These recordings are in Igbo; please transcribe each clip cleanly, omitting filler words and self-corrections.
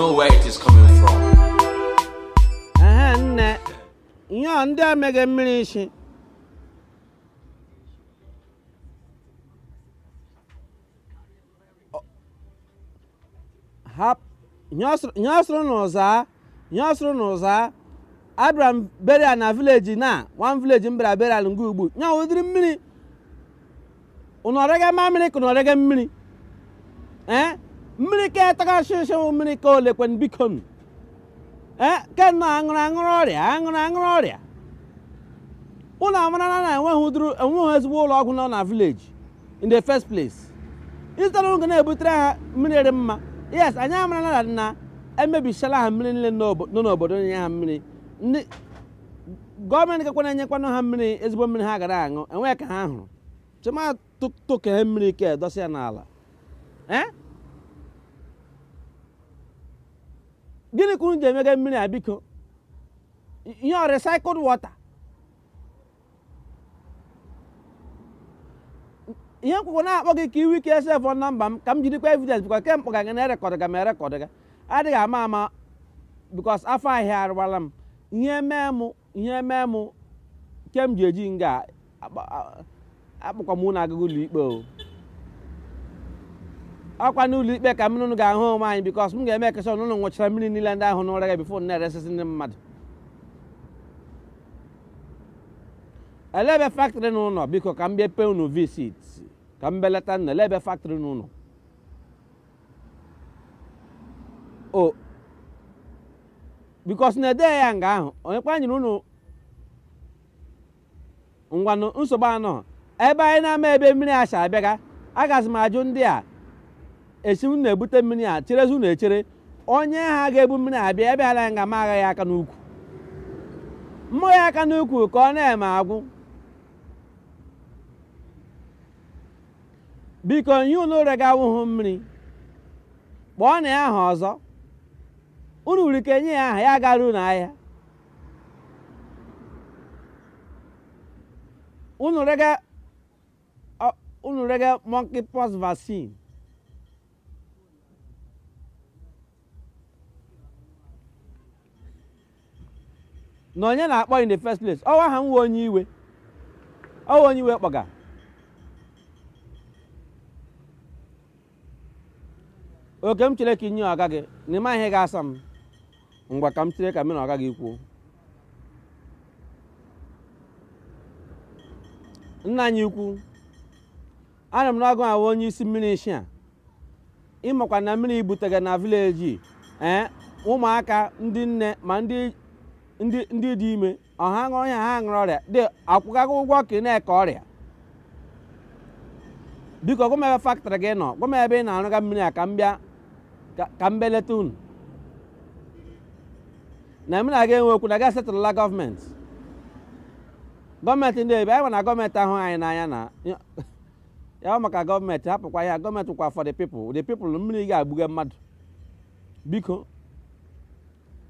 know where it is coming from. Nne, ihe a ndị a meghe mmiri isi. Nye ọsụrụ n'ụzọ Abraham burial na village na one village mbara burial nke ugbu nya udiri mmiri unu ọrịga ma mmiri ka ọrịga mmiri mmiri ka etaga shisho mmiri ka olekwen bikon ke na aṅụrụ ọrịa unu amara na enweghị ezigbo ụlọ ọgwụ nọ na village in the first place ịzụtara ụgụ na-ebutere ha mmiri dị mma. Yes, anyị amara na emebichala ha mmiri niile nọ n'obodo nye ha mmiri. Ndị gọọmenti gakwa na-enyekwanụ ha mmiri ezigbo mmiri ha gara aṅụ enweghị ka ha hụrụ chema tụke mmiri ike edosi ya n'ala. Gịnị ka unu ji emega mmiri a biko? Ihe recycled water. Ihe nkwụkwọ na-akpọ gị ka iwu ike esef nọmba m ka m jirikwa evidence bikọ ke mkpọ ga na-erekọdụ ga m erekọdụ ga adịghị ama bikos afọ ahịa arụwala m ihe mee mụ ke m ji eji nga akpọkwa m ụlọ agụgụ ụlọ ikpe o ọkwa n'ụlọ ikpe ka m nụnụ ga-ahụ onwe anyị bikos m ga-eme ekesa ọnụnụ nwụchara mmiri niile ndị ahụ n'ụra ga bifo na-eresịsị ndị mmadụ. Elebe factory n'ụlọ biko ka m bịa pay unu visit ka m belata nna elebe factory n'ụlọ o bikos na ede ya nga ahụ onye kwanyere unu ngwanụ nsogbu anọ ebe anyị na-ama ebe mmiri asha abịaga agazi m ajụ ndị a esi unu na-ebute mmiri a cherezi unu echere onye ha ga-ebu mmiri abịa ebe ala nga ma agha ya aka n'ukwu mmụọ ya aka n'ukwu ka ọ na-eme agwụ. Biko ihe unu rega awụhụ mmiri kpọọ na ya aha ọzọ unu nwere ike nye ya aha ya gara unu ahịa unu rega monkeypox vaccine na onye na-akpọ in the first place ọwa ha nwe onye iwe kpọga oke m chere ka inye ọga gị na ịma ihe ga-asa m ngwa ka m chere ka m na ọga gị kwuo. Nna anyị ukwu ana m n'ọgụ ahụ onye isi mmiri isi a ịmakwa na mmiri butere na vileji ụmụaka ndị nne ma ndị dị ime ọha ṅụrụ ya ha ṅụrụ ọrịa dị akwụgaghị ụgwọ ka ị na-eke ọrịa. Biko gwa m ebe factory gị nọ gwa m ebe ị na-arụga mmiri a ka m beleta unu na mmiri a ga-enwekwu na ga-esetụlụla gọọmenti ndị ebe anyị na gọọmenti ahụ anyị n'anya na ya maka gọọmenti hapụkwa ya gọọmenti kwa for the people mmiri ga-agbuga mmadụ. Biko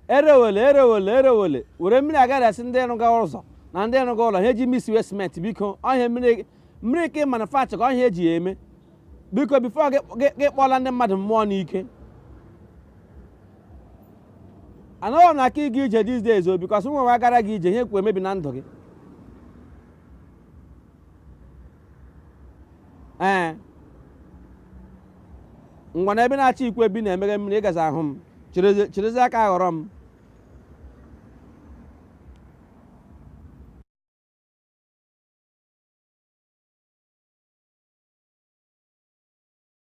erewele were mmiri agarasị ndị rụga ụzọ na ndị rụga ụlọ ha eji misiwe simenti biko ọhịa mmiri ka manufacture ka ọhịa eji ya eme biko bifo gị kpọla ndị mmadụ mmụọ n'ike. Anaghị m na aka ịga ije these days o bikos nwe nwa gara gị ije ihe kwu emebi na ndụ gị. Ngwa na ebe na-achọ ikwu ebi na-emeghe mmiri ịgazi ahụ m chirezi aka aghọrọ m.